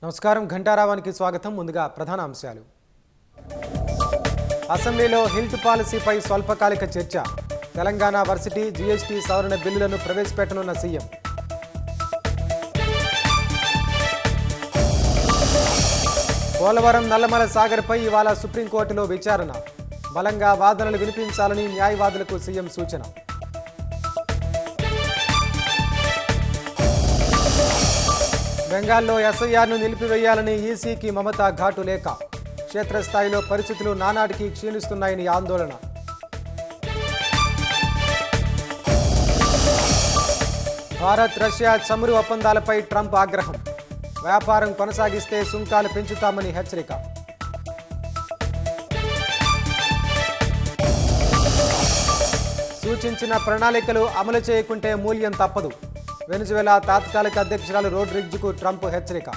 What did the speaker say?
నమస్కారం ఘంటారావానికి స్వాగతం. ముందుగా ప్రధాన అంశాలు. అసెంబ్లీలో హెల్త్ పాలసీపై స్వల్పకాలిక చర్చ. తెలంగాణ వర్సిటీ జీఎస్టీ సవరణ బిల్లులను ప్రవేశపెట్టనున్న సీఎం. పోలవరం నల్లమల సాగర్పై ఇవాళ సుప్రీంకోర్టులో విచారణ. బలంగా వాదనలు వినిపించాలని న్యాయవాదులకు సీఎం సూచన. బెంగాల్లో ఎస్ఐఆర్ను నిలిపివేయాలని ఈసీకి మమత ఘాటు లేఖ. క్షేత్రస్థాయిలో పరిస్థితులు నానాటికి క్షీణిస్తున్నాయని ఆందోళన. భారత్ రష్యా చమురు ఒప్పందాలపై ట్రంప్ ఆగ్రహం. వ్యాపారం కొనసాగిస్తే సుంకాలు పెంచుతామని హెచ్చరిక. సూచించిన ప్రణాళికలు అమలు చేయకుంటే మూల్యం తప్పదు. వెనిజువెలా తాత్కాలిక అధ్యక్షురాలు రోడ్రిగ్జ్కు ట్రంప్ హెచ్చరిక.